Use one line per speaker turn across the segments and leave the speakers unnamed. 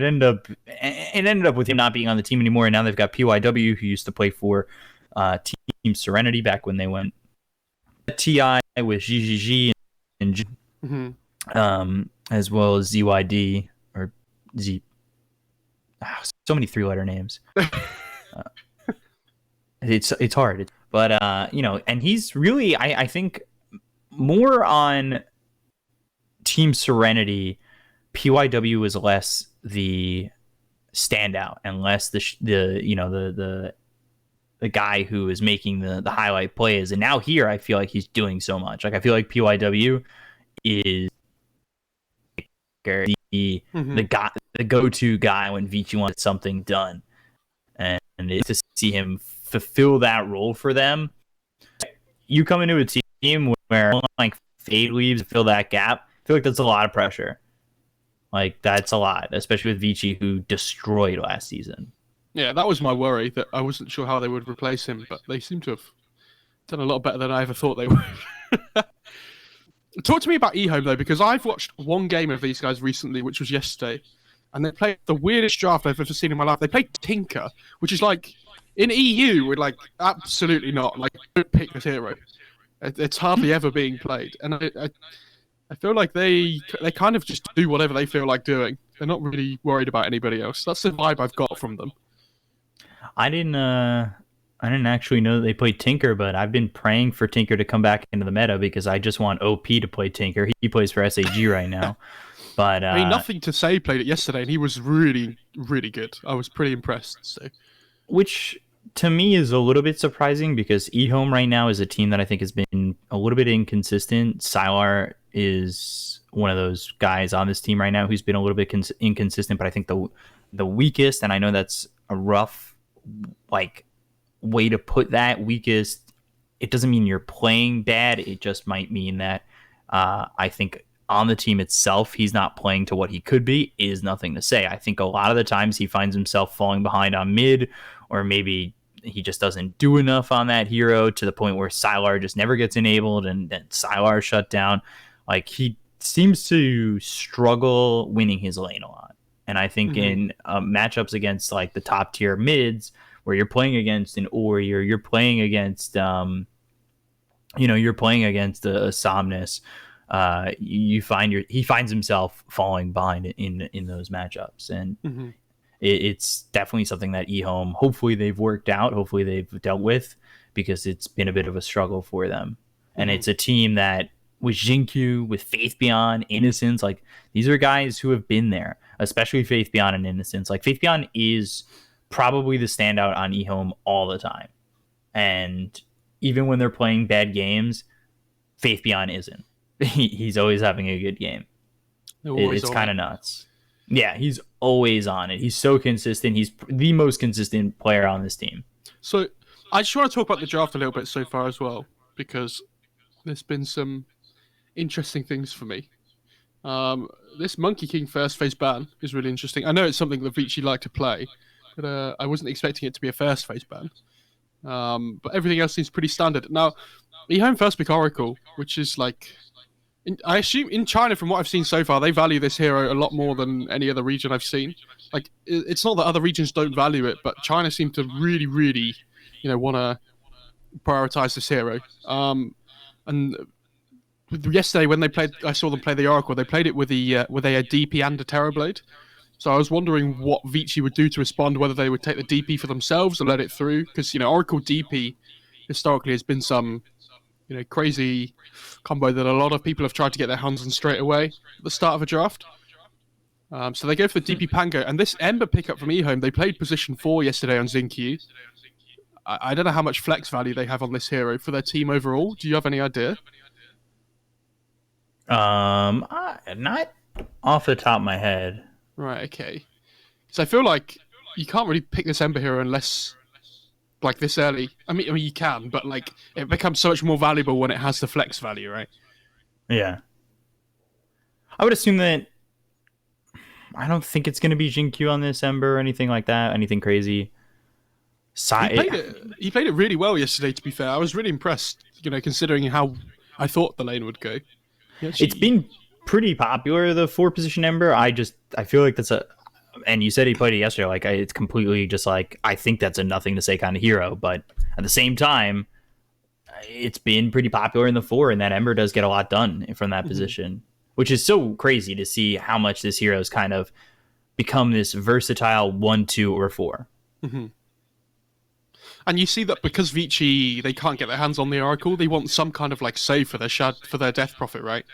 ended up with him not being on the team anymore, and now they've got PYW, who used to play for Team Serenity back when they went TI with GGG and as well as ZYD or Z. So many three-letter names. It's hard, but and he's really I think more on Team Serenity. PYW is less the standout and less the guy who is making the highlight plays. And now here, I feel like he's doing so much. Like I feel like PYW is the guy, the go-to guy when Vici wants something done, and it's to see him fulfill that role for them. You come into a team where like Fade leaves to fill that gap. I feel like that's a lot of pressure. Like that's a lot, especially with Vici, who destroyed last season.
Yeah, that was my worry, that I wasn't sure how they would replace him, but they seem to have done a lot better than I ever thought they would. Talk to me about EHOME, though, because I've watched one game of these guys recently, which was yesterday, and they played the weirdest draft I've ever seen in my life. They played Tinker, which is like, in EU, we're like, absolutely not. Like, don't pick this hero. It's hardly ever being played. And I feel like they kind of just do whatever they feel like doing. They're not really worried about anybody else. That's the vibe I've got from them.
I didn't actually know that they played Tinker, but I've been praying for Tinker to come back into the meta because I just want OP to play Tinker. He plays for SAG right now. But
I mean, Nothing to Say played it yesterday, and he was really, really good. I was pretty impressed. So,
which to me is a little bit surprising because EHOME right now is a team that I think has been a little bit inconsistent. Sylar is one of those guys on this team right now who's been a little bit inconsistent, but I think the weakest, and I know that's a rough way to put that, weakest, it doesn't mean you're playing bad. It just might mean that I think on the team itself, he's not playing to what he could be, is Nothing to Say. I think a lot of the times he finds himself falling behind on mid, or maybe he just doesn't do enough on that hero to the point where Sylar just never gets enabled and Sylar shut down. Like, he seems to struggle winning his lane a lot. And I think in matchups against like the top tier mids, where you're playing against an Ori, or you're playing against you're playing against a Somnus, he finds himself falling behind in those matchups. And it's definitely something that EHOME, hopefully they've worked out, hopefully they've dealt with, because it's been a bit of a struggle for them. And it's a team that, with Jinkyu, with Faith Beyond, Innocence, like, these are guys who have been there, especially Faith Beyond and Innocence. Like, Faith Beyond is probably the standout on EHOME all the time. And even when they're playing bad games, Faith Beyond isn't. He's always having a good game. It's kind of nuts. Yeah, he's always on it. He's so consistent. He's the most consistent player on this team.
So I just want to talk about the draft a little bit so far as well, because there's been some interesting things for me. This Monkey King first phase ban is really interesting. I know it's something that Vici like to play, but I wasn't expecting it to be a first phase ban. But everything else seems pretty standard. Now, EHOME first pick Oracle, which is like, I assume in China, from what I've seen so far, they value this hero a lot more than any other region I've seen. Like, it's not that other regions don't value it, but China seem to really, really, want to prioritize this hero. And yesterday when they played, I saw them play the Oracle. They played it with a DP and a Terrorblade. So I was wondering what Vici would do to respond, whether they would take the DP for themselves or let it through. Because, Oracle DP historically has been some, crazy combo that a lot of people have tried to get their hands on straight away at the start of a draft. So they go for the DP Pango. And this Ember pickup from EHOME, they played position 4 yesterday on Xinkyu. I don't know how much flex value they have on this hero for their team overall. Do you have any idea?
Not off the top of my head.
Right, okay. So I feel like you can't really pick this Ember hero unless, like, this early. I mean, you can, but like, it becomes so much more valuable when it has the flex value, right?
Yeah. I would assume that. I don't think it's going to be Jinkyu on this Ember or anything like that. Anything crazy.
He played it really well yesterday, to be fair. I was really impressed, considering how I thought the lane would go.
It's been pretty popular, the 4-position Ember. I feel like that's and you said he played it yesterday. Like, it's completely just like, I think that's a nothing to say kind of hero. But at the same time, it's been pretty popular in the 4, and that Ember does get a lot done from that position, which is so crazy to see how much this hero's kind of become this versatile 1, 2, or 4.
And you see that because Vici, they can't get their hands on the Oracle, they want some kind of like save for their death prophet, right?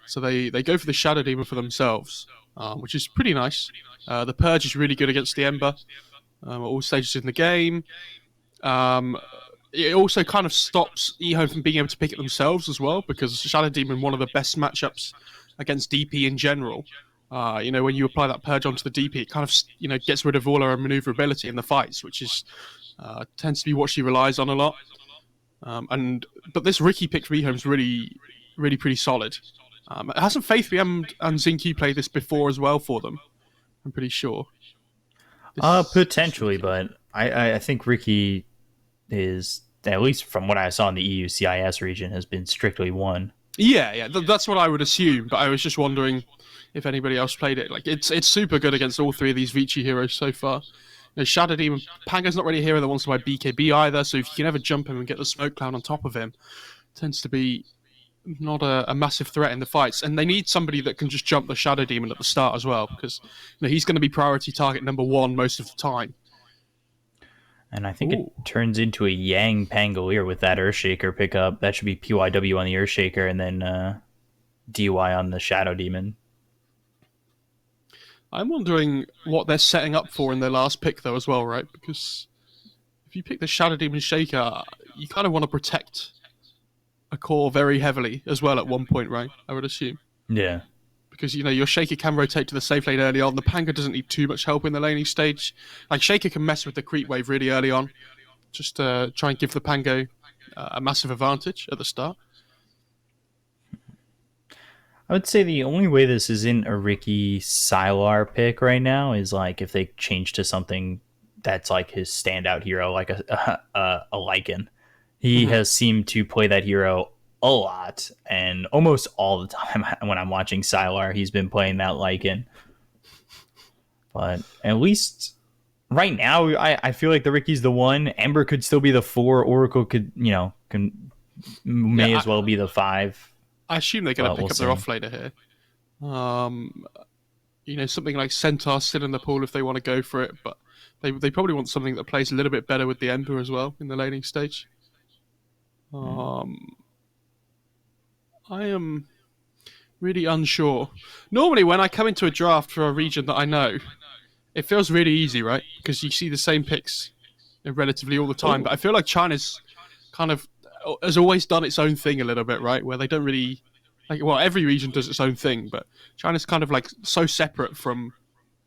So they go for the Shadow Demon for themselves, which is pretty nice. The Purge is really good against the Ember at all stages in the game. It also kind of stops EHOME from being able to pick it themselves as well, because Shadow Demon, one of the best matchups against DP in general. When you apply that Purge onto the DP, it kind of gets rid of all her maneuverability in the fights, which is tends to be what she relies on a lot. But this Riki pick for EHOME is really, really pretty solid. Hasn't Faith BM and Zinky played this before as well for them? I'm pretty sure.
Potentially, but I think Riki is, at least from what I saw in the EU CIS region, has been strictly one.
Yeah, that's what I would assume. But I was just wondering if anybody else played it. Like, it's super good against all 3 of these Vici heroes so far. Shadow Demon, Panga's not really a hero that wants to buy BKB either, so if you can ever jump him and get the Smoke Cloud on top of him, tends to be not a massive threat in the fights. And they need somebody that can just jump the Shadow Demon at the start as well, because he's going to be priority target number 1 most of the time.
And I think it turns into a Yang Pangolier with that Earthshaker pickup. That should be PYW on the Earthshaker, and then DY on the Shadow Demon.
I'm wondering what they're setting up for in their last pick, though, as well, right? Because if you pick the Shadow Demon Shaker, you kind of want to protect a core very heavily as well at one point, right? I would assume.
Yeah.
Because, your Shaker can rotate to the safe lane early on. The Panga doesn't need too much help in the laning stage. Like, Shaker can mess with the creep wave really early on. Just try and give the Pango a massive advantage at the start.
I would say the only way this isn't a Riki Sylar pick right now is like if they change to something that's like his standout hero, like a Lycan. He has seemed to play that hero a lot, and almost all the time when I'm watching Sylar, he's been playing that Lycan. But at least right now, I feel like the Riki's the one. Ember could still be the 4. Oracle could, may as well be the 5.
I assume they're going to pick up their offlaner here. Something like Centaur still in the pool if they want to go for it, but they probably want something that plays a little bit better with the Ember as well in the laning stage. I am really unsure. Normally, when I come into a draft for a region that I know, it feels really easy, right? Because you see the same picks relatively all the time. But I feel like China's kind of has always done its own thing a little bit, right? Where they don't really every region does its own thing, but China's kind of like so separate from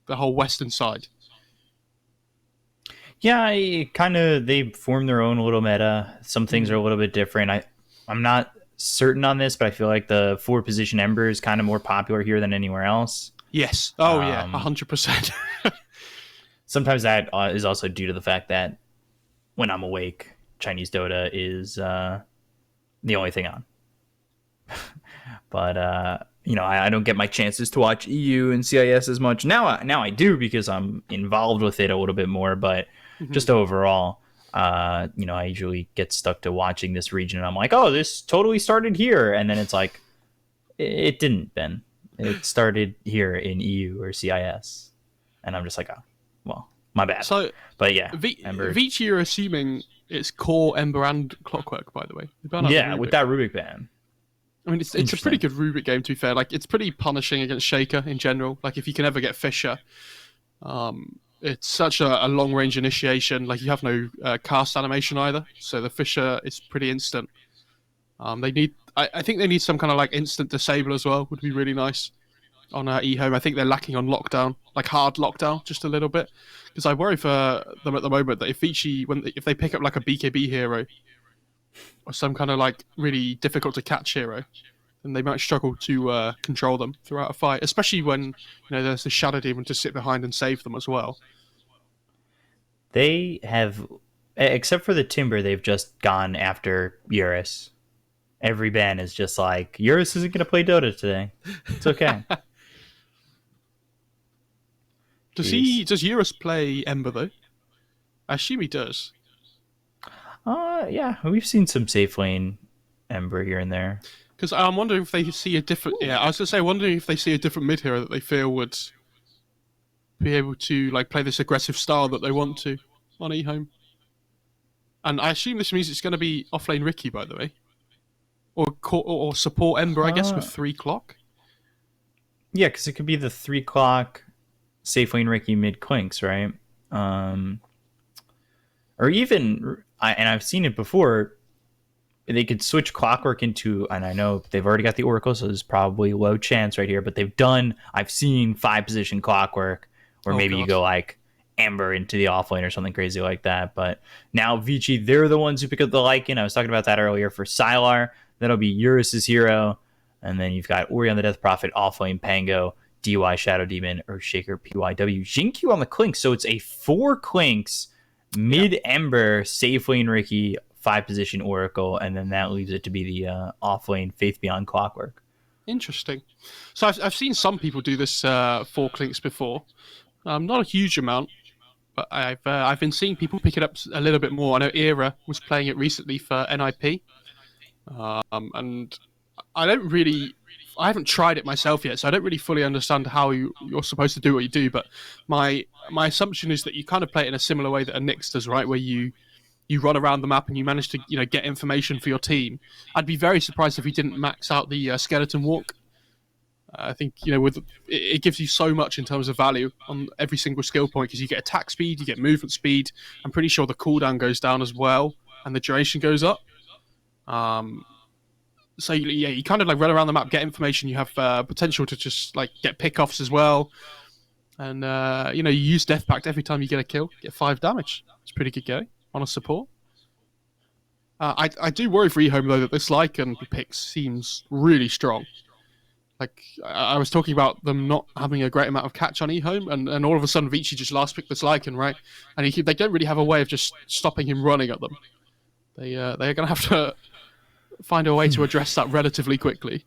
the whole Western side.
Yeah, they form their own little meta. Some things are a little bit different. I'm not certain on this, but I feel like the 4 position Ember is kind of more popular here than anywhere else.
Yes. Oh yeah, 100%.
Sometimes that is also due to the fact that when I'm awake, Chinese Dota is the only thing on. But I don't get my chances to watch EU and CIS as much now. I do because I'm involved with it a little bit more. But just overall, I usually get stuck to watching this region, and I'm like, oh, this totally started here, and then it's like, it didn't, Ben. It started here in EU or CIS, and I'm just like, oh, well, my bad.
So,
but yeah,
Vici, you're assuming it's core Ember and Clockwork, by the way.
Yeah, with that Rubik ban.
I mean, it's a pretty good Rubik game, to be fair. Like, it's pretty punishing against Shaker in general. Like, if you can ever get Fisher, it's such a long-range initiation. Like, you have no cast animation either, so the Fisher is pretty instant. I think they need some kind of like instant disable as well. Would be really nice on EHOME. I think they're lacking on lockdown, like hard lockdown, just a little bit. Because I worry for them at the moment that if Vici, if they pick up like a BKB hero or some kind of like really difficult to catch hero, then they might struggle to control them throughout a fight. Especially when there's the Shadow Demon to sit behind and save them as well.
They have, except for the Timber, they've just gone after Eurus. Every ban is just like, Eurus isn't going to play Dota today. It's okay.
Does Eurus play Ember though? I assume he does.
Yeah, we've seen some safe lane Ember here and there.
Because I'm wondering if they see a different. Yeah, I was gonna say, wondering if they see a different mid hero that they feel would be able to like play this aggressive style that they want to on EHOME. And I assume this means it's going to be offlane Ricky, by the way, or support Ember, I guess, with 3 clock.
Yeah, because it could be the 3 clock safe lane Ricky mid Clinks, right? Or even, and I've seen it before, they could switch Clockwork into, and I know they've already got the Oracle, so there's probably low chance right here, but I've seen 5-position Clockwork, or maybe you go like Amber into the offlane or something crazy like that. But now Vici, they're the ones who pick up the Lycan. I was talking about that earlier for Sylar. That'll be Eurus's hero. And then you've got Ori on the Death Prophet, offlane Pango, DY Shadow Demon, Earthshaker, PYW, Jinq on the Clinks. So it's a 4 Clinks, mid-Ember, safe lane Ricky, 5-position Oracle, and then that leaves it to be the offlane Faith Beyond Clockwork.
Interesting. So I've seen some people do this 4 Clinks before. Not a huge amount, but I've been seeing people pick it up a little bit more. I know Era was playing it recently for NIP, and I haven't tried it myself yet, so I don't really fully understand how you're supposed to do what you do. But my assumption is that you kind of play it in a similar way that a Nyx does, right? Where you run around the map and you manage to get information for your team. I'd be very surprised if you didn't max out the skeleton walk. I think it gives you so much in terms of value on every single skill point, because you get attack speed, you get movement speed. I'm pretty sure the cooldown goes down as well, and the duration goes up. So yeah, you kind of like run around the map, get information. You have potential to just like get pickoffs as well, and you use Death Pact every time you get a kill, get 5 damage. It's pretty good going on a support. I do worry for EHOME though that this Lycan pick seems really strong. Like, I was talking about them not having a great amount of catch on EHOME, and all of a sudden Vici just last picked this Lycan, right? And they don't really have a way of just stopping him running at them. They're going to have to find a way to address that relatively quickly.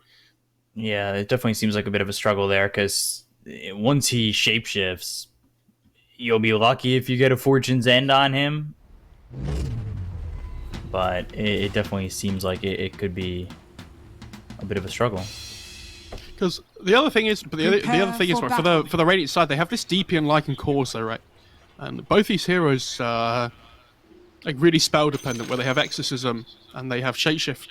Yeah, it definitely seems like a bit of a struggle there, because once he shapeshifts, you'll be lucky if you get a Fortune's End on him. But it definitely seems like it could be a bit of a struggle.
Because the other thing is, right, for the Radiant side, they have this DP and Lycan cores though, right? And both these heroes are like really spell dependent, where they have Exorcism and they have Shapeshift.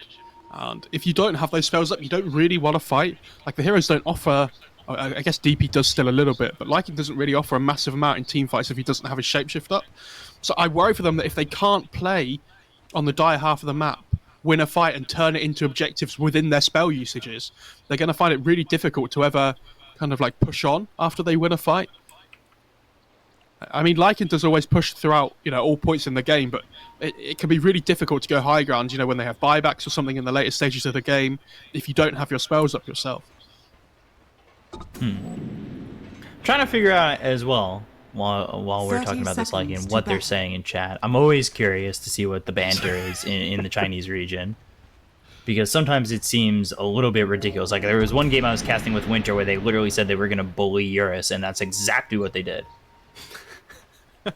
And if you don't have those spells up, you don't really want to fight. Like, the heroes don't offer. I guess DP does still a little bit, but Lycan doesn't really offer a massive amount in team fights if he doesn't have his Shapeshift up. So I worry for them that if they can't play on the dire half of the map, win a fight and turn it into objectives within their spell usages, they're going to find it really difficult to ever kind of like push on after they win a fight. I mean, Lycan does always push throughout, all points in the game, but it can be really difficult to go high ground, when they have buybacks or something in the later stages of the game, if you don't have your spells up yourself.
Trying to figure out as well, while we're talking about this Lycan, what they're saying in chat. I'm always curious to see what the banter is in the Chinese region, because sometimes it seems a little bit ridiculous. Like, there was one game I was casting with Winter where they literally said they were going to bully Eurus, and that's exactly what they did.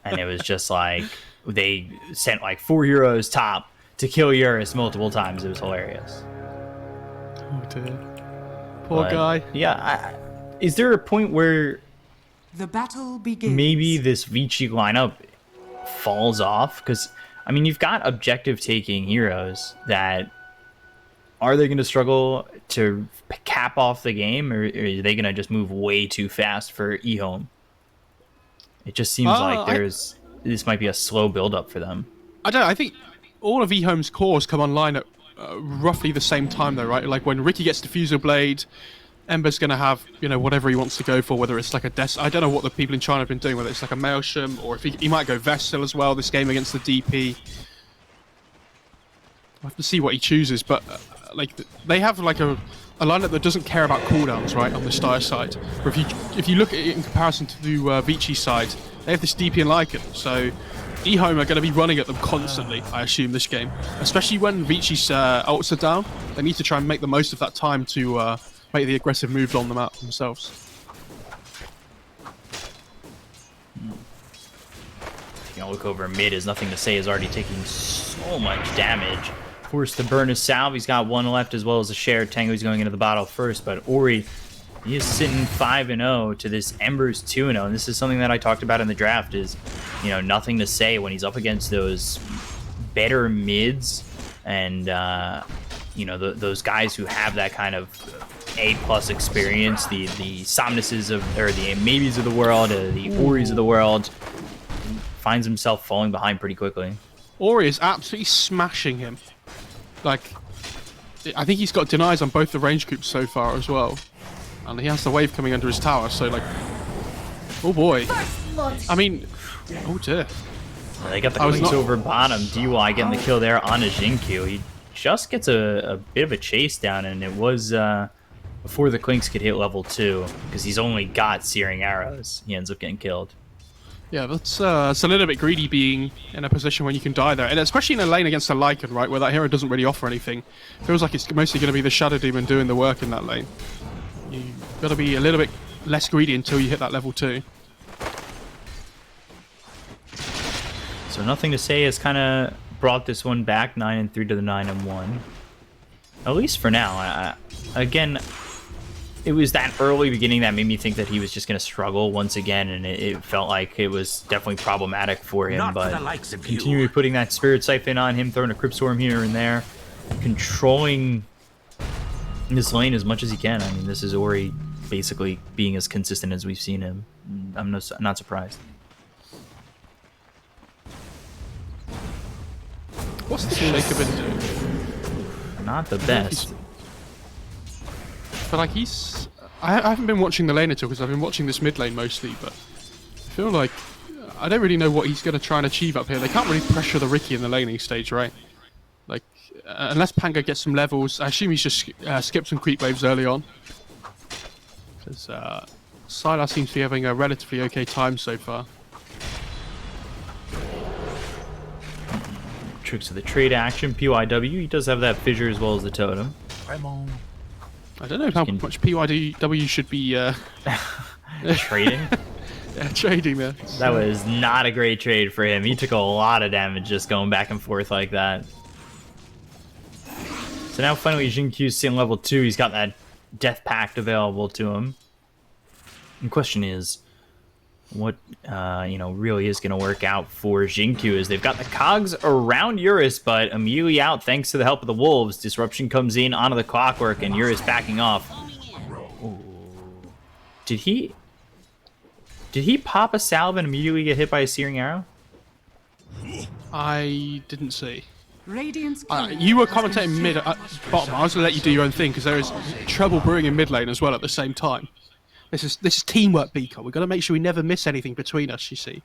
And it was just like, they sent like 4 heroes top to kill Eurus multiple times. It was hilarious.
Oh dear. Poor guy.
Yeah, is there a point where
the battle begins?
Maybe this Vici lineup falls off? Because, I mean, you've got objective-taking heroes that... Are they going to struggle to cap off the game, or are they going to just move way too fast for EHOME? It just seems like this might be a slow build-up for them.
I think all of EHOME's cores come online at roughly the same time, though, right? Like, when Ricky gets Diffuser Blade, Ember's going to have, whatever he wants to go for, whether it's like a I don't know what the people in China have been doing, whether it's like a Maelstrom, or if he might go Vestal as well this game against the DP. We'll have to see what he chooses, but they have like a lineup that doesn't care about cooldowns, right, on the Steyr side. Or if you look at it in comparison to the Vici's side, they have this DP and Lycan, so EHOME are going to be running at them constantly, I assume, this game. Especially when Vici's ults are down, they need to try and make the most of that time to make the aggressive moves on the map themselves.
look over mid as Nothing to Say is already taking so much damage. Forced to burn his salve. He's got one left as well as a share. Tango's going into the bottle first, but Ori, he is sitting 5-0 to this Ember's 2-0. And this is something that I talked about in the draft is, Nothing to Say when he's up against those better mids and, those guys who have that kind of A+ experience, the Somnuses or the Maybes of the world, the Oris of the world, finds himself falling behind pretty quickly.
Ori is absolutely smashing him. Like, I think he's got denies on both the range groups so far as well. And he has the wave coming under his tower, so like... Oh boy. I mean... Oh dear.
They got the clinks over bottom. DY getting the kill there on a Jinkyu. He just gets a bit of a chase down, and it was before the clinks could hit level 2, because he's only got Searing Arrows. He ends up getting killed.
Yeah, that's it's a little bit greedy being in a position when you can die there. And especially in a lane against a Lycan, right, where that hero doesn't really offer anything. Feels like it's mostly going to be the Shadow Demon doing the work in that lane. You've got to be a little bit less greedy until you hit that level 2.
So Nothing to Say has kind of brought this one back, 9-3 to the 9-1. At least for now. Again, it was that early beginning that made me think that he was just going to struggle once again, and it felt like it was definitely problematic for him. But continuing putting that Spirit Siphon on him, throwing a Crypt Storm here and there, controlling this lane as much as he can. I mean, this is Ori basically being as consistent as we've seen him. I'm not surprised.
What's the Shaker been doing?
Not the best.
But like I haven't been watching the lane at all because I've been watching this mid lane mostly, but I feel like I don't really know what he's going to try and achieve up here. They can't really pressure the Riki in the laning stage, right? Like, unless Pango gets some levels, I assume he's just skipped some creep waves early on. Because Sylar seems to be having a relatively okay time so far.
Tricks of the trade action, PYW. He does have that fissure as well as the totem.
I don't know how much PYW should be
trading.
Yeah, trading there.
That was not a great trade for him. He took a lot of damage just going back and forth like that. So now finally Jinkyu's sitting level 2. He's got that Death Pact available to him. The question is, what really is going to work out for Jinkyu is they've got the cogs around Eurus, but immediately out thanks to the help of the Wolves. Disruption comes in onto the Clockwork, and Eurus backing off. Ooh. Did he pop a salve and immediately get hit by a Searing Arrow?
I didn't see.
You
You were commentating mid bottom. I was going to let you do your own thing because there is trouble brewing in mid lane as well at the same time. This is teamwork, Beacon. We've got to make sure we never miss anything between us, you see.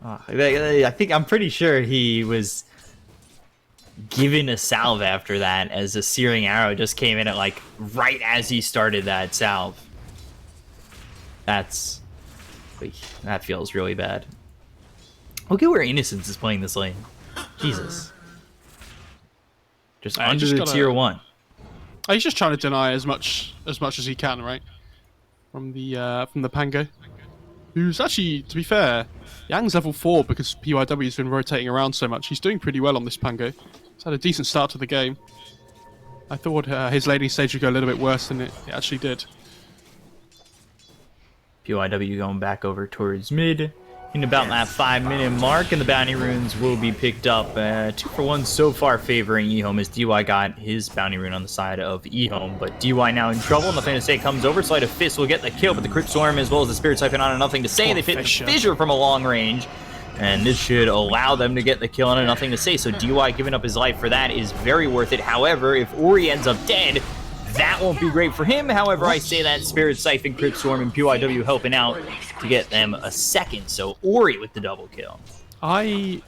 I'm pretty sure he was given a salve after that, as a Searing Arrow just came in at like right as he started that salve. That feels really bad. Look at where Innocence is playing this lane. Jesus. Just under the tier 1.
He's just trying to deny as much as he can, right? From the Pango, who's actually, to be fair, Yang's level 4 because PYW's been rotating around so much. He's doing pretty well on this Pango. He's had a decent start to the game. I thought his laning stage would go a little bit worse than it actually did.
PYW going back over towards mid. In about that 5-minute mark, and the bounty runes will be picked up. 2 for 1 so far favoring EHOME, as DY got his bounty rune on the side of EHOME, but DY now in trouble. Nothing to Say comes over. Sleight of Fist will get the kill, but the Crypt Storm as well as the Spirit Siphon on Nothing to Say. They fit the Fissure from a long range, and this should allow them to get the kill on Nothing to Say. So DY giving up his life for that is very worth it. However, if Ori ends up dead, that won't be great for him. However, I say that Spirit Siphon, Crypt Storm, and PYW helping out to get them a second. So Ori with the double kill.
I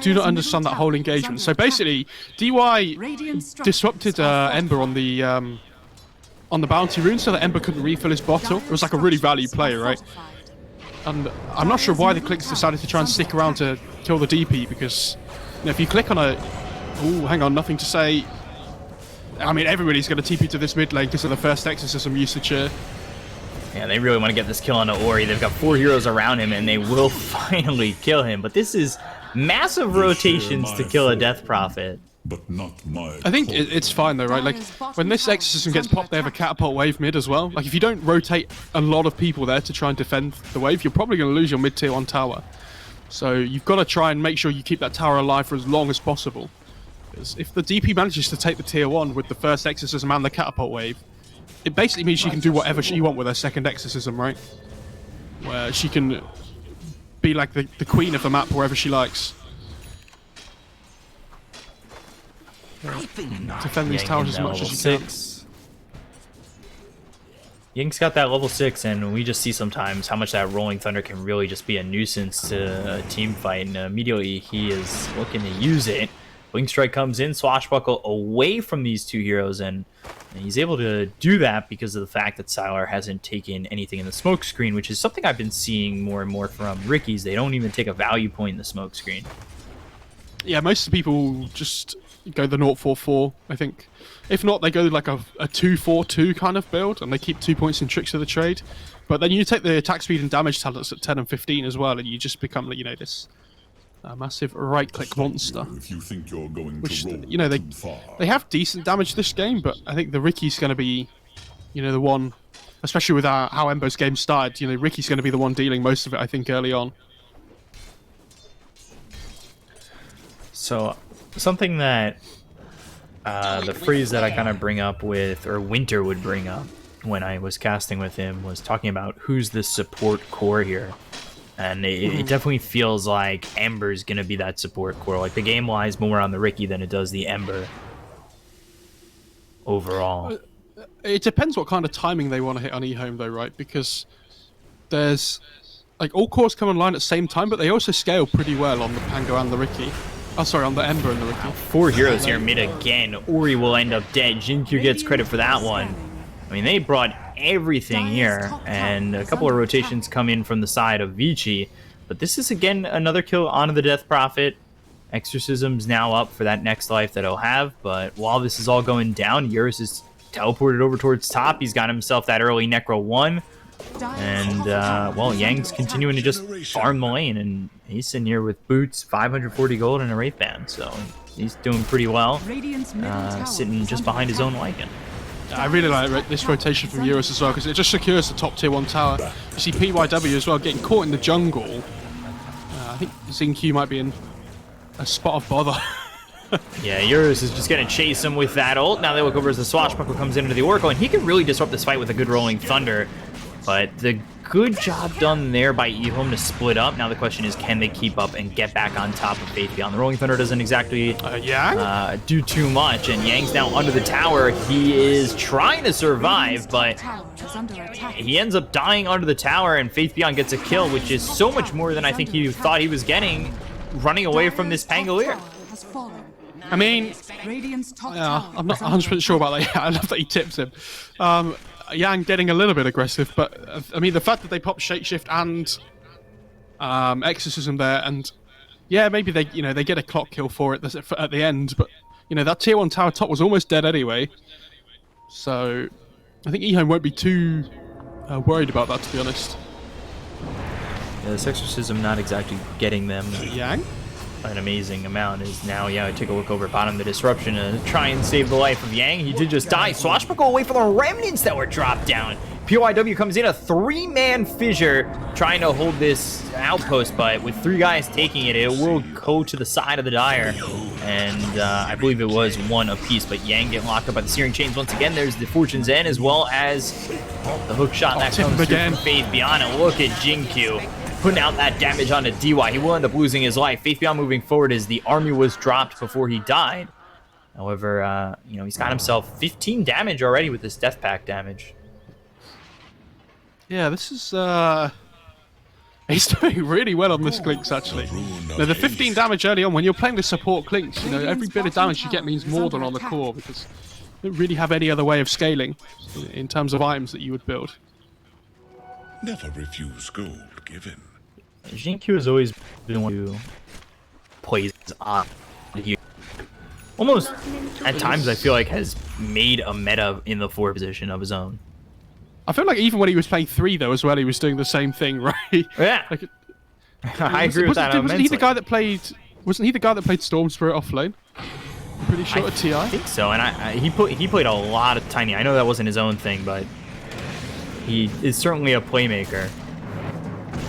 do not understand that whole engagement. So basically, DY disrupted Ember on the bounty rune so that Ember couldn't refill his bottle. It was like a really value play, right? And I'm not sure why the clicks decided to try and stick around to kill the DP, because if you click on a... Oh, hang on, Nothing to Say... I mean, everybody's going to TP to this mid lane because of the first exorcism usage here.
Yeah, they really want to get this kill onto Ori. They've got 4 heroes around him, and they will finally kill him. But this is massive rotations to kill a Death Prophet.
But not my
I think it's fine though, right? Like, when this Exorcism gets popped, they have a catapult wave mid as well. Like, if you don't rotate a lot of people there to try and defend the wave, you're probably going to lose your mid-tier 1 tower. So you've got to try and make sure you keep that tower alive for as long as possible. Because if the DP manages to take the tier 1 with the first Exorcism and the catapult wave, it basically means she can do whatever she wants with her second Exorcism, right? Where she can be like the queen of the map wherever she likes. Defend these towers as much as you can.
Ying's got that level 6, and we just see sometimes how much that Rolling Thunder can really just be a nuisance to a team fight, and immediately he is looking to use it. Wing Strike comes in, Swashbuckle away from these 2 heroes, and he's able to do that because of the fact that Sylar hasn't taken anything in the smoke screen, which is something I've been seeing more and more from Ricky's. They don't even take a value point in the smoke screen.
Yeah, most of the people just go the 0-4-4, I think. If not, they go like a 2-4-2 kind of build, and they keep 2 points in tricks of the trade. But then you take the attack speed and damage talents at 10 and 15 as well, and you just become, you know, this massive right-click monster.
If you think you're going
which,
to roll
you know,
too far.
they have decent damage this game, but I think the Ricky's going to be, you know, the one, especially with how Embo's game started, you know, Ricky's going to be the one dealing most of it, I think, early on.
So, something that the freeze that I kind of bring up with, or Winter would bring up when I was casting with him, was talking about who's the support core here. And it definitely feels like Ember's going to be that support core. Like, the game lies more on the Ricky than it does the Ember overall.
It depends what kind of timing they want to hit on EHOME, though, right? Because there's, like, all cores come online at the same time, but they also scale pretty well on the Pango and the Ricky. Oh, sorry, on the Ember and the Ricky.
4 heroes here mid again. Ori will end up dead. Jinkyu gets credit for that one. I mean, they brought everything here, and a couple of rotations come in from the side of Vici. But this is, again, another kill onto the Death Prophet. Exorcism's now up for that next life that he'll have, but while this is all going down, Eurus is teleported over towards top. He's got himself that early Necro 1. And, well, Yang's continuing to just farm the lane, and he's sitting here with boots, 540 gold, and a Wraith Band, so he's doing pretty well, sitting just behind his own Lycan.
I really like this rotation from Eurus as well, because it just secures the top tier 1 tower. You see PYW as well getting caught in the jungle. I think Xingqiu might be in a spot of bother.
Yeah, Eurus is just going to chase him with that ult. Now they look over as the Swashbuckle comes into the Oracle, and he can really disrupt this fight with a good Rolling Thunder. But the good job done there by EHOME to split up. Now the question is, can they keep up and get back on top of Faith Beyond? The Rolling Thunder doesn't exactly do too much, and Yang's now under the tower. He is trying to survive, but he ends up dying under the tower, and Faith Beyond gets a kill, which is so much more than I think he thought he was getting, running away from this Pangolier.
I mean, I'm not 100% sure about that. I love that he tips him. Yang getting a little bit aggressive, but I mean, the fact that they pop Shapeshift and Exorcism there, and yeah, maybe they get a clock kill for it at the end, but you know, that tier 1 tower top was almost dead anyway, so I think EHOME won't be too worried about that, to be honest.
Yeah, this Exorcism not exactly getting them
Yang?
an amazing amount. Is now, yeah, take a look over bottom, the disruption to try and save the life of Yang. He did just die. Swashbuckle away from the remnants that were dropped down. PYW comes in, a 3-man fissure, trying to hold this outpost, but with 3 guys taking it, it will go to the side of the Dire. And I believe it was 1 apiece, but Yang getting locked up by the Searing Chains once again. There's the Fortune's End, as well as the hook shot that comes through from Faith Beyond. And look at Jinkyu putting out that damage onto DY. He will end up losing his life. Faith Beyond moving forward as the army was dropped before he died. However, you know, he's got himself 15 damage already with this Death Pact damage.
Yeah, this is he's doing really well on this Clinks, actually. Now, the 15 damage early on, when you're playing the support Clinks, you know, every bit of damage you get means more than on the core, because you don't really have any other way of scaling in terms of items that you would build.
Never refuse gold given.
Jinkyu has always been one who plays on here. Almost, at times, I feel like has made a meta in the 4 position of his own.
I feel like even when he was playing 3 though as well, he was doing the same thing, right?
Yeah,
Like,
I agree with that.
Wasn't he the
immensely.
guy that played? Wasn't he the guy that played Storm Spirit off lane? Pretty sure at TI.
I think so, and he played a lot of Tiny. I know that wasn't his own thing, but he is certainly a playmaker.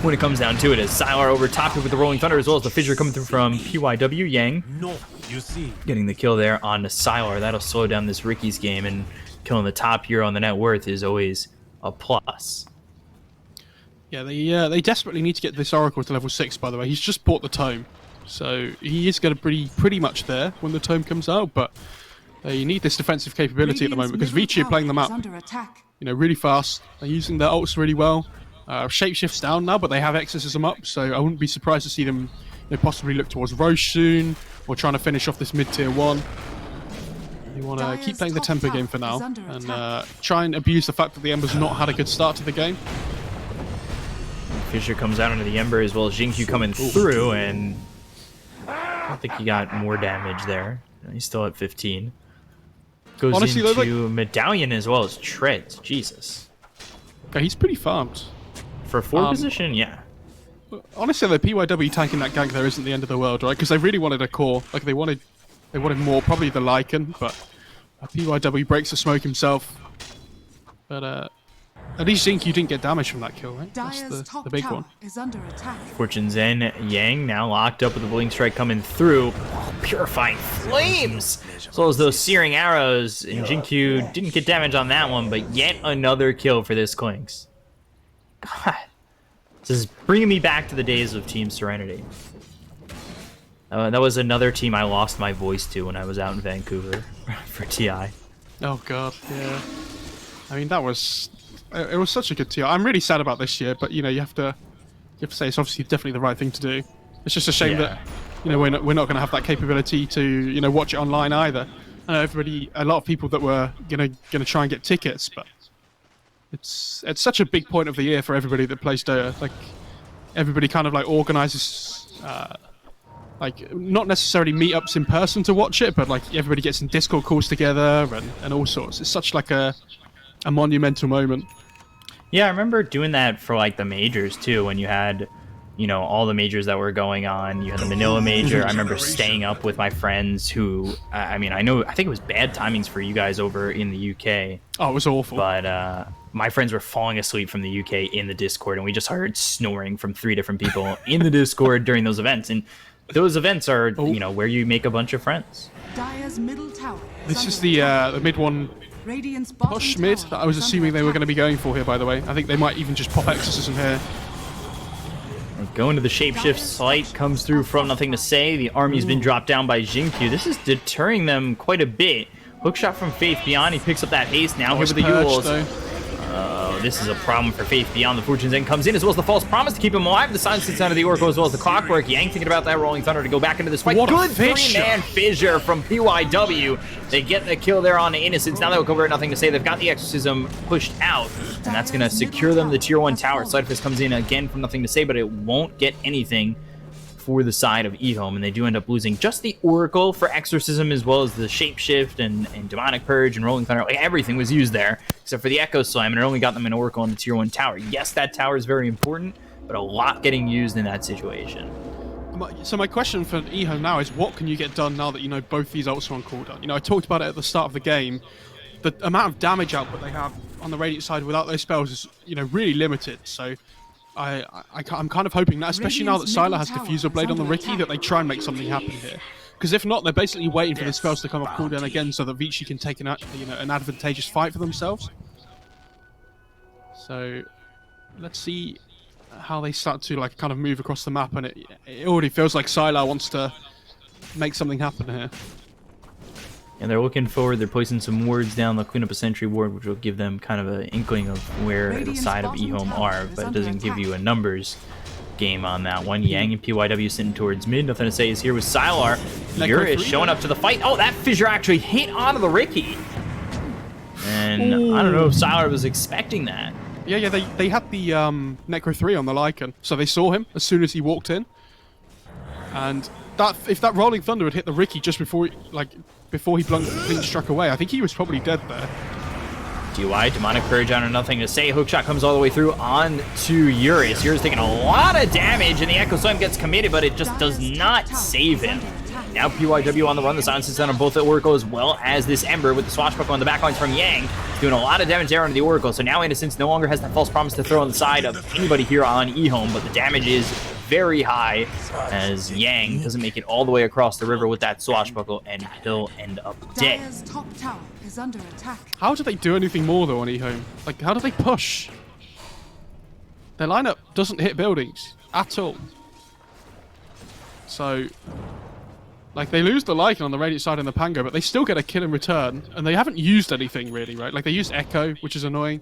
When it comes down to it, as Sylar over top here with the Rolling Thunder, as well as the Fissure coming through from PYW. Yang
No, you see.
getting the kill there on the Sylar. That'll slow down this Ricky's game, and killing the top hero on the net worth is always a plus.
Yeah, they desperately need to get this Oracle to level 6. By the way, he's just bought the tome, so he is going to be pretty much there when the tome comes out. But you need this defensive capability at the moment because Vici are playing them up, really fast. They're using their ults really well. Shapeshift's down now, but they have Exorcism up, so I wouldn't be surprised to see them possibly look towards Roche soon, or trying to finish off this mid-tier 1. They want to keep playing the tempo game for now, and try and abuse the fact that the Ember's not had a good start to the game.
Fissure comes out onto the Ember, as well as Jingyu coming through, and I don't think he got more damage there. He's still at 15. Goes
Honestly,
into Medallion as well as Treads. Jesus.
Okay, he's pretty farmed.
For 4 position, yeah.
Honestly, the PYW tanking that gank there isn't the end of the world, right? Because they really wanted a core. Like, they wanted more, probably the Lycan, but PYW breaks the smoke himself. But at least Zinky didn't get damage from that kill, right? That's the big one.
Is under attack.
Fortune Zen Yang now locked up with the Blink Strike coming through. Oh, purifying flames! As well as those searing arrows. And Jinkyu didn't get damage on that one, but yet another kill for this Clinks. God. This is bringing me back to the days of Team Serenity. That was another team I lost my voice to when I was out in Vancouver for TI.
Oh god, yeah. I mean, it was such a good TI. I'm really sad about this year, but you have to say it's obviously definitely the right thing to do. It's just a shame that we're not going to have that capability to watch it online either. I know a lot of people that were gonna try and get tickets, but it's such a big point of the year for everybody that plays Dota. Like, everybody kind of like organizes like not necessarily meetups in person to watch it, but like everybody gets in Discord calls together and all sorts. It's such like a monumental moment.
Yeah, I remember doing that for like the majors too, when you had all the majors that were going on. You had the Manila major. I remember staying up with my friends who, I think it was bad timings for you guys over in the UK.
Oh, it was awful.
But my friends were falling asleep from the UK in the Discord, and we just heard snoring from 3 different people in the Discord during those events. And those events are, where you make a bunch of friends.
Dire's middle tower.
This is the mid one
Radiant's
push mid that I was assuming they were going to be going for here, by the way. I think they might even just pop Exorcism here.
Going to the Shapeshift slight comes through from Nothing to Say. The army's been dropped down by Jinkyu. This is deterring them quite a bit. Hookshot from Faith Beyond. He picks up that haste now here with the Yules. This is a problem for Faith Beyond. The Fortune's End comes in, as well as the False Promise to keep him alive. The Silence sits out of the Oracle, as well as the Clockwork. Yang thinking about that Rolling Thunder to go back into this fight.
What a
Good
fissure.
3-man fissure from PYW. They get the kill there on the Innocence. Now they'll cover Nothing to Say. They've got the Exorcism pushed out, and that's going to secure them the Tier 1 tower. Sidefist comes in again from Nothing to Say, but it won't get anything for the side of EHOME, and they do end up losing just the Oracle for Exorcism, as well as the Shapeshift and Demonic Purge and Rolling Thunder. Like, everything was used there, except for the Echo Slam, and it only got them an Oracle on the Tier 1 tower. Yes, that tower is very important, but a lot getting used in that situation.
So my question for EHOME now is, what can you get done now that both these ults are on cooldown? I talked about it at the start of the game. The amount of damage output they have on the Radiant side without those spells is, really limited. So I'm kind of hoping that, especially now that Sylar has Diffusal Blade on the Ricky, that they try and make something happen here. Because if not, they're basically waiting for the spells to come off cooldown again, so that Vici can take an advantageous fight for themselves. So let's see how they start to kind of move across the map, and it already feels like Sylar wants to make something happen here.
And they're looking forward. They're placing some wards down. They'll clean up a sentry ward, which will give them kind of an inkling of where the side of EHOME are, but it doesn't give you a numbers game on that one. Yang and PYW sitting towards mid. Nothing to Say is here with Sylar. Yura is showing up to the fight. Oh, that fissure actually hit onto the Ricky. And I don't know if Sylar was expecting that.
Yeah, they had the Necro 3 on the Lycan, so they saw him as soon as he walked in. And if that Rolling Thunder had hit the Ricky just before he blink struck away, I think he was probably dead there.
DY, Demonic Courage on nothing to say. Hookshot comes all the way through on to Eurus. Eurus taking a lot of damage, and the Echo Slam gets committed, but it just does not save him. Now PYW on the run. The silence is on both the Oracle as well as this Ember with the swashbuckle on the backlines from Yang. Doing a lot of damage there onto the Oracle. So now Innocence no longer has that false promise to throw on the side of anybody here on EHOME, but the damage is very high as Yang doesn't make it all the way across the river with that swashbuckle, and he'll end up dead.
Dire's top tower is under attack.
How do they do anything more though on EHOME? Like, how do they push? Their lineup doesn't hit buildings at all. So, like, they lose the Lycan on the Radiant side and the Pango, but they still get a kill in return, and they haven't used anything really, right? Like, they used Echo, which is annoying.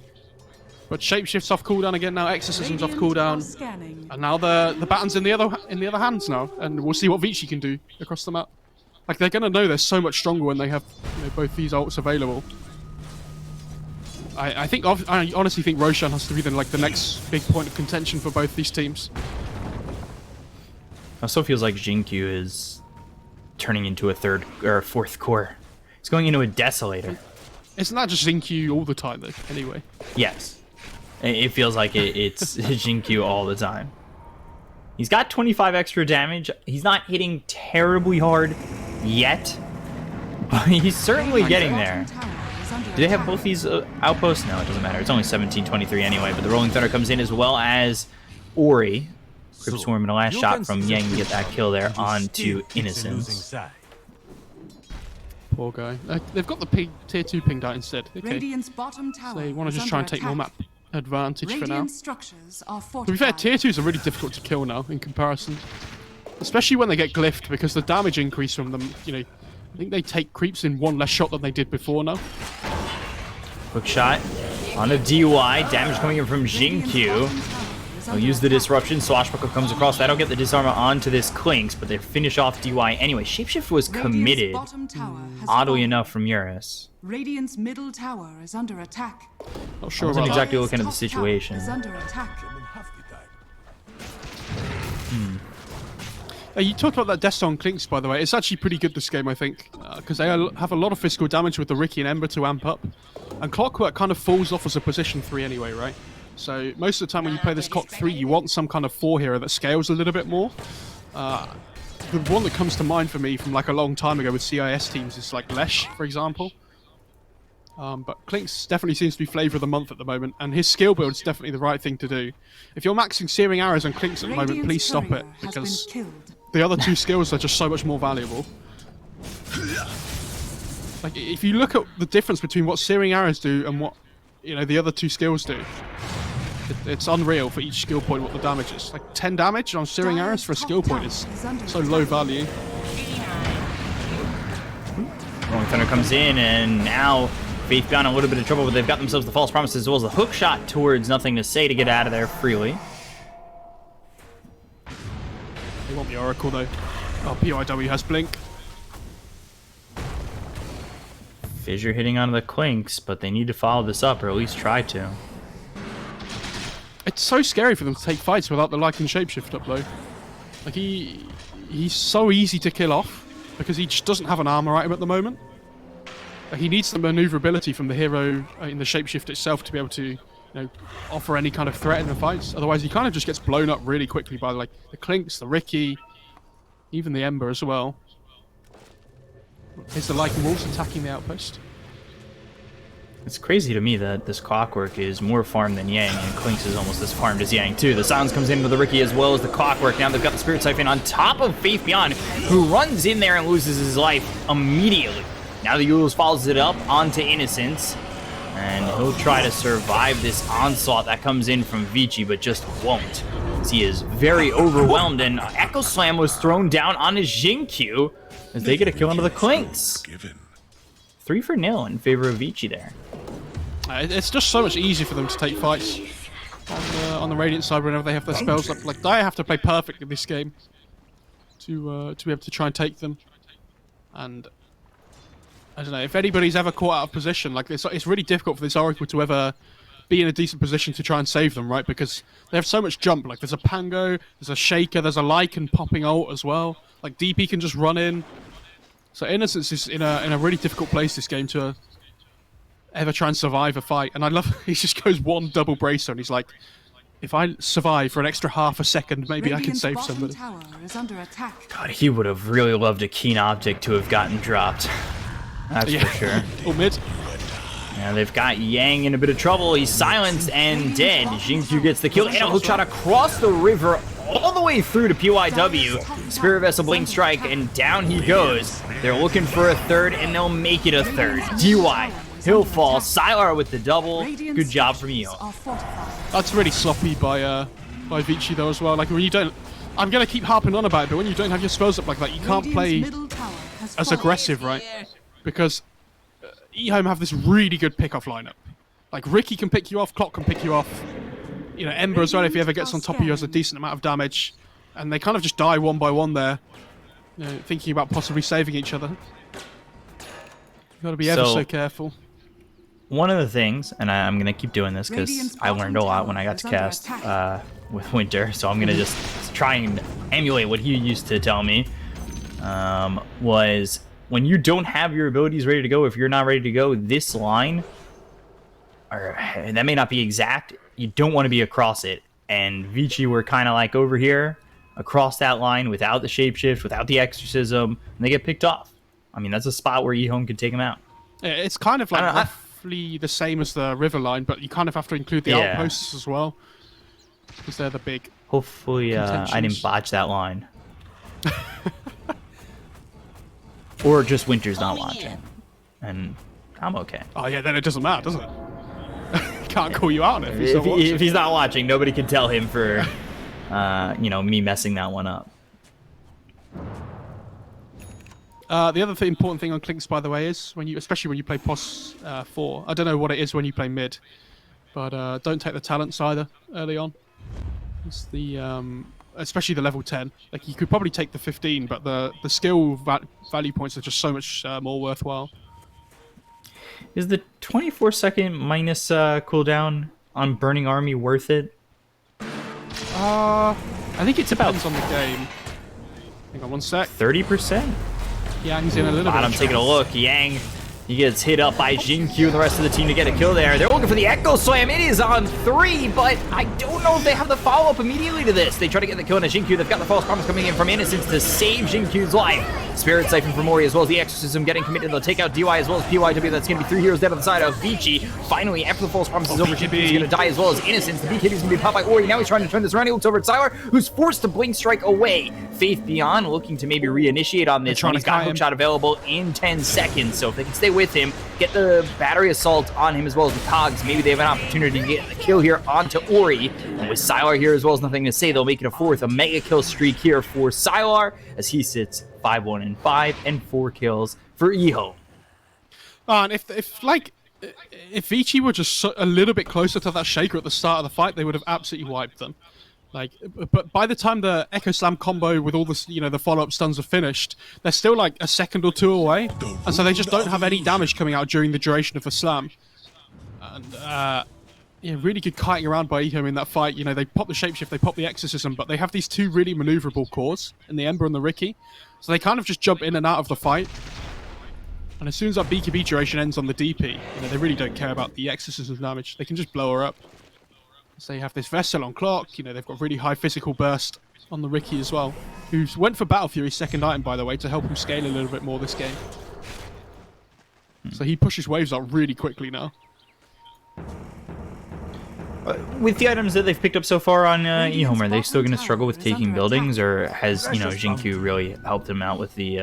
But Shapeshift's off cooldown again now, Exorcism's off cooldown. And now the baton's in the other hands now, and we'll see what Vici can do across the map. Like, they're gonna know they're so much stronger when they have, you know, both these ults available. I honestly think Roshan has to be the next big point of contention for both these teams.
Also feels like Jinkyu is turning into a third or a fourth core. He's going into a Desolator.
Isn't that just Zinq all the time though, anyway?
Yes. It feels like it's Jinkyu all the time. He's got 25 extra damage. He's not hitting terribly hard yet, but he's certainly getting there. Do they have both these outposts? No, it doesn't matter. It's only 1723 anyway, but the Rolling Thunder comes in as well as Ori. Crypt Swarm and a last shot from Yang to get that kill there onto Innocence.
Poor guy. They've got the tier 2 pinged out instead. Okay.
Radiant's bottom tower
So they want to just
is
try and
under
take more
attack.
map advantage for now.
Radiant structures are
To be fair,
fortified.
tier 2s are really difficult to kill now in comparison. Especially when they get glyphed, because the damage increase from them, you know, I think they take creeps in one less shot than they did before now.
Hook shot on a DY. Damage coming in from Jinkyu. They'll use the disruption. Swashbuckle comes across. That'll get the disarmor onto this Clinks, but they finish off DY anyway. Shapeshift was committed, oddly enough, from Eurus.
Radiant's middle tower is under attack.
Not sure
Wasn't
about
exactly
that.
looking at the
Top tower
situation.
is under attack.
You talked about that Death on Clinks, by the way. It's actually pretty good this game, I think, because they have a lot of physical damage with the Ricky and Ember to amp up. And Clockwork kind of falls off as a position 3 anyway, right? So most of the time when you play this Clock 3, you want some kind of 4 hero that scales a little bit more. The one that comes to mind for me from like a long time ago with CIS teams is like Lesh, for example. But Clinks definitely seems to be flavour of the month at the moment, and his skill build is definitely the right thing to do. If you're maxing Searing Arrows on Clinks at the moment, please stop it, because the other 2 skills are just so much more valuable. Like, if you look at the difference between what Searing Arrows do and what, you know, the other 2 skills do, it's unreal for each skill point what the damage is. Like 10 damage on Searing Arrows for a skill point is so low value.
Rolling Thunder comes in, and now Faith Beyond in a little bit of trouble, but they've got themselves the false promise as well as the hook shot towards Nothing to Say to get out of there freely.
They want the Oracle though. Oh, PYW has Blink.
Fissure hitting onto the Clinks, but they need to follow this up, or at least try to.
It's so scary for them to take fights without the Lycan Shapeshift up though. Like he's so easy to kill off because he just doesn't have an armor item at the moment. Like, he needs the maneuverability from the hero in the Shapeshift itself to be able to, you know, offer any kind of threat in the fights. Otherwise he kind of just gets blown up really quickly by like the Clinks, the Ricky, even the Ember as well. Here's the Lycan Wolves attacking the outpost.
It's crazy to me that this Clockwork is more farmed than Yang, and Clinks is almost as farmed as Yang too. The Silence comes in with the Ricky as well as the Clockwork. Now they've got the Spirit Siphon on top of Faith Beyond, who runs in there and loses his life immediately. Now the Yules follows it up onto Innocence, and he'll try to survive this onslaught that comes in from Vici, but just won't. He is very overwhelmed, and Echo Slam was thrown down on his Jinkyu as they get a kill onto the Clinks. 3-0 in favor of Vici there.
It's just so much easier for them to take fights on the Radiant side whenever they have their spells up. Like, Dire have to play perfect in this game to be able to try and take them. And I don't know, if anybody's ever caught out of position, like it's really difficult for this Oracle to ever be in a decent position to try and save them, right? Because they have so much jump. Like, there's a Pango, there's a Shaker, there's a Lycan popping ult as well. Like, DP can just run in. So Innocence is in a really difficult place this game to ever try and survive a fight. And I love he just goes one double bracer and he's like, if I survive for an extra half a second, maybe I can
Radiant's
save
bottom
somebody.
tower is under attack.
God, he would have really loved a keen object to have gotten dropped. That's for sure.
Oh, mid.
Yeah, they've got Yang in a bit of trouble. He's silenced and dead. Xingqiu gets the kill and a hook shot across the river all the way through to PYW. Spirit Vessel Blink Strike and down he goes. They're looking for a third and they'll make it a third. DY, he'll fall. Sylar with the double. Good job from you.
That's really sloppy by Vici though as well. Like when you don't, I'm gonna keep harping on about it, but when you don't have your spells up like that, you can't play as aggressive, right? Because EHOME have this really good pick-off lineup. Like Ricky can pick you off, Clock can pick you off. You know, Ember as well, if he ever gets on top of you, has a decent amount of damage. And they kind of just die one by one there, you know, thinking about possibly saving each other. You've got to be ever so careful.
One of the things, and I'm going to keip doing this because I learned a lot when I got to cast with Winter, so I'm going to just try and emulate what he used to tell me, was when you don't have your abilities ready to go, if you're not ready to go, this line, or that may not be exact, you don't want to be across it. And Vici were kind of like over here, across that line, without the shapeshift, without the exorcism, and they get picked off. I mean, that's a spot where EHOME could take him out.
Yeah, it's kind of like roughly the same as the river line, but you kind of have to include the outposts as well, because they're the big.
Hopefully, I didn't botch that line. Or just Winter's not watching, and I'm okay.
Oh yeah, then it doesn't matter, does it? Can't call you out
if he's not watching. Nobody can tell him for, you know, me messing that one up.
The other important thing on Clinks, by the way, is especially when you play POS 4. I don't know what it is when you play mid, but don't take the talents either early on. It's the especially the level 10. Like you could probably take the 15, but the skill value points are just so much more worthwhile.
Is the 24-second minus cooldown on Burning Army worth it?
I think it depends on the game. Hang on one sec.
30%?
Yang's in a little bit.
I'm taking a look. Yang, he gets hit up by Xingqiu and the rest of the team to get a kill there. They're looking for the Echo Slam. It is on 3, but I don't know if they have the follow-up immediately to this. They try to get the kill on a Xingqiu. They've got the false promise coming in from Innocence to save Xingqiu's life. Spirit Siphon for Mori as well as the Exorcism getting committed. They'll take out DY as well as PYW. That's going to be 3 heroes dead on the side of Vici. Finally, after the false promise is over, Xingqiu's going to die as well as Innocence. The BKB is going to be popped by Ori. Now he's trying to turn this around. He looks over at Sylar, who's forced to Blink Strike away. Faith Beyond looking to maybe reinitiate on this one. He's got a hookshot available in 10 seconds. So if they can stay with him, get the battery assault on him as well as the cogs, maybe they have an opportunity to get the kill here onto Ori. And with Sylar here as well as nothing to say, they'll make it a fourth, a mega kill streak here for Sylar as he sits 5-1-5 and 4 kills for EHOME.
And if Vici were just a little bit closer to that shaker at the start of the fight, they would have absolutely wiped them. Like, but by the time the Echo Slam combo with all the, you know, the follow-up stuns are finished, they're still like a second or two away, and so they just don't have any damage coming out during the duration of the slam. And yeah, really good kiting around by EHOME in that fight. You know, they pop the shapeshift, they pop the exorcism, but they have these two really maneuverable cores in the Ember and the Ricky, so they kind of just jump in and out of the fight. And as soon as that BKB duration ends on the DP, you know, they really don't care about the exorcism damage. They can just blow her up. So you have this Vessel on Clock, you know, they've got really high physical burst on the Ricky as well, who went for Battle Fury's second item, by the way, to help him scale a little bit more this game. So he pushes waves out really quickly now.
With the items that they've picked up so far on EHOME, are they still going to struggle with taking buildings, or has, you know, Xingqiu really helped them out with the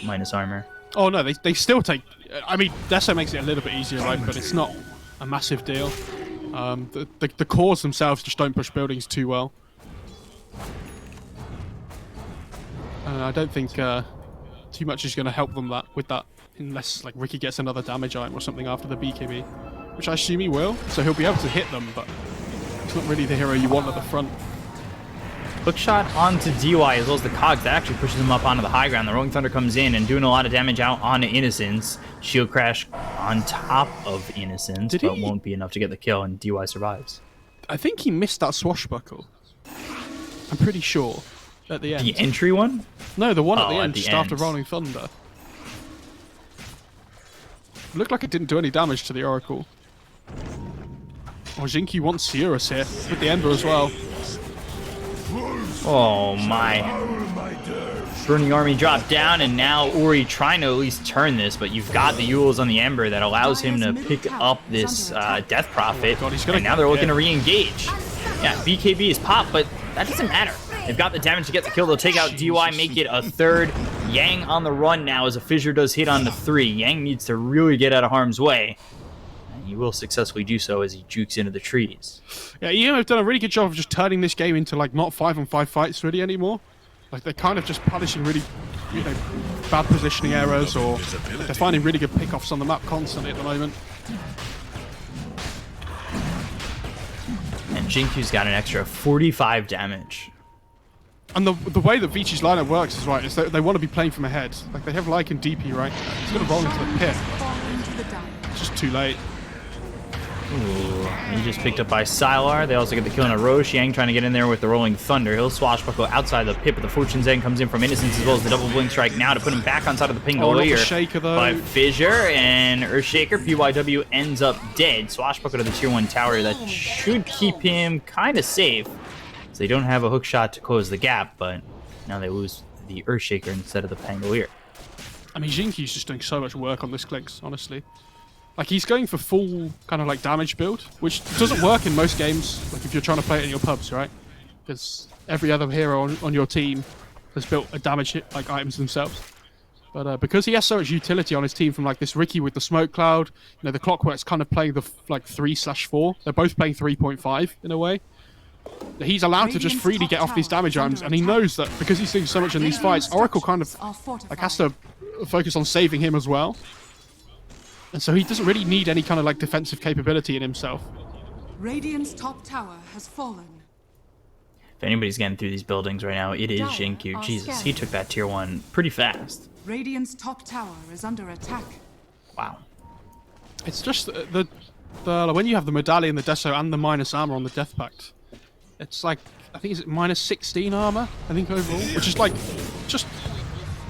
minus armor?
Oh no, they still take... I mean, Deso makes it a little bit easier, right, but it's not a massive deal. The cores themselves just don't push buildings too well. I don't think too much is going to help them with that, unless like Ricky gets another damage item or something after the BKB, which I assume he will, so he'll be able to hit them, but it's not really the hero you want at the front.
Hookshot onto DY as well as the cogs. That actually pushes him up onto the high ground. The Rolling Thunder comes in and doing a lot of damage out onto Innocence. Shield Crash on top of Innocence, but won't be enough to get the kill, and DY survives.
I think he missed that swashbuckle. I'm pretty sure. At the end.
The entry one?
No, the one at the end, just after Rolling Thunder. looked like it didn't do any damage to the Oracle. Oh, Jinky wants Eurus here with the Ember as well.
Oh my. Burning Army dropped down, and now Ori trying to at least turn this, but you've got the Euls on the Ember that allows him to pick up this Death Prophet, and now they're looking to re-engage. Yeah, BKB is popped, but that doesn't matter. They've got the damage to get the kill. They'll take out DY, make it a third. Yang on the run now as a Fissure does hit on the 3. Yang needs to really get out of harm's way. And he will successfully do so as he jukes into the trees.
Yeah, EHOME have done a really good job of just turning this game into like not 5-on-5 fights really anymore. Like they're kind of just punishing really, bad positioning errors, or they're finding really good pickoffs on the map constantly at the moment.
And Jinkyu's got an extra 45 damage.
And the way that Vici's lineup works is right, is that they want to be playing from ahead. Like they have Lycan DP, right? He's going to roll into the pit. It's just too late.
Ooh, he just picked up by Sylar. They also get the kill on a Roche. Yang trying to get in there with the Rolling Thunder. He'll swashbuckle outside the pit, but the Fortune Zen comes in from Innocence as well as the double blink strike now to put him back on side of the Pingolier.
Shaker though.
But Fissure and Earthshaker, PYW ends up dead. Swashbuckle to the tier 1 tower. That should keep him kind of safe. So they don't have a hook shot to close the gap, but now they lose the Earthshaker instead of the Pangolier.
I mean, Jinky's just doing so much work on this Clinks, honestly. Like, he's going for full kind of like damage build, which doesn't work in most games, like if you're trying to play it in your pubs, right? Because every other hero on your team has built a damage hit, like items themselves. But because he has so much utility on his team, from like this Ricky with the smoke cloud, the Clockwork's kind of playing the like 3/4. They're both playing 3.5 in a way. He's allowed to just freely get off these damage items, and he knows that because he's doing so much in these fights, Oracle kind of like has to focus on saving him as well. And so he doesn't really need any kind of like defensive capability in himself.
Radiant's top tower has fallen.
If anybody's getting through these buildings right now, it is Jinkyu. Jesus, he took that tier 1 pretty fast.
Radiant's top tower is under attack.
Wow.
It's just the when you have the medallion, the Deso, and the minus armor on the Death Pact, it's like, I think, is it minus 16 armor, I think, overall, which is like just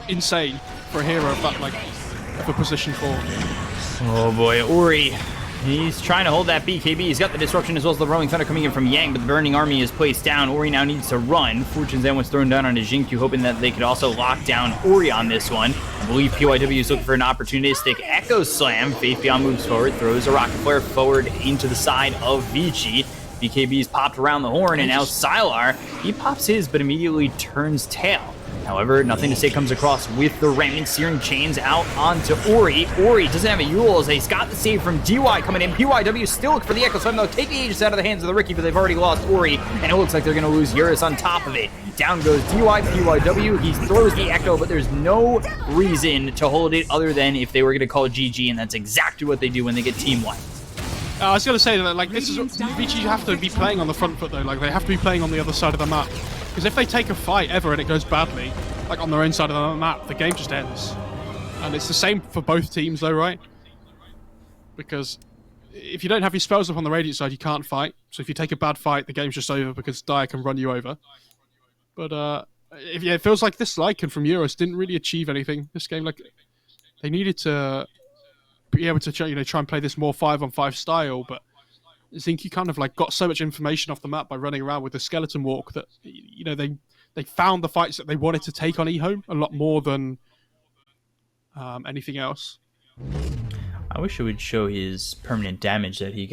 insane for a hero of that, like, of a position 4.
Oh boy, Ori. He's trying to hold that BKB. He's got the disruption as well as the Rolling Thunder coming in from Yang, but the Burning Army is placed down. Ori now needs to run. Fortune Zen was thrown down on his Jinkyu, hoping that they could also lock down Ori on this one. I believe PYW is looking for an opportunistic Echo Slam. Faith Beyond moves forward, throws a Rocket Flare forward into the side of Vici. BKB's popped around the horn, and now Sylar, he pops his, but immediately turns tail. However, nothing to say comes across with the Remnant Searing Chains out onto Ori. Ori doesn't have a Yule as he's got the save from DY coming in. PYW still looking for the Echo Slam. They'll take the Aegis out of the hands of the Ricky, but they've already lost Ori, and it looks like they're going to lose Eurus on top of it. Down goes DY, PYW. He throws the Echo, but there's no reason to hold it other than if they were going to call GG, and that's exactly what they do when they get team wiped.
I was going to say that, like, this is Vici have to be playing on the front foot though. Like, they have to be playing on the other side of the map, because if they take a fight ever and it goes badly, like on their own side of the map, the game just ends. And it's the same for both teams though, right? Because if you don't have your spells up on the Radiant side, you can't fight. So if you take a bad fight, the game's just over because Dire can run you over. But it feels like this Lycan from Euros didn't really achieve anything this game. Like, they needed to be able to try and play this more 5-on-5 style, but Zinky kind of like got so much information off the map by running around with the skeleton walk that they found the fights that they wanted to take on EHOME a lot more than anything else.
I wish it would show his permanent damage that he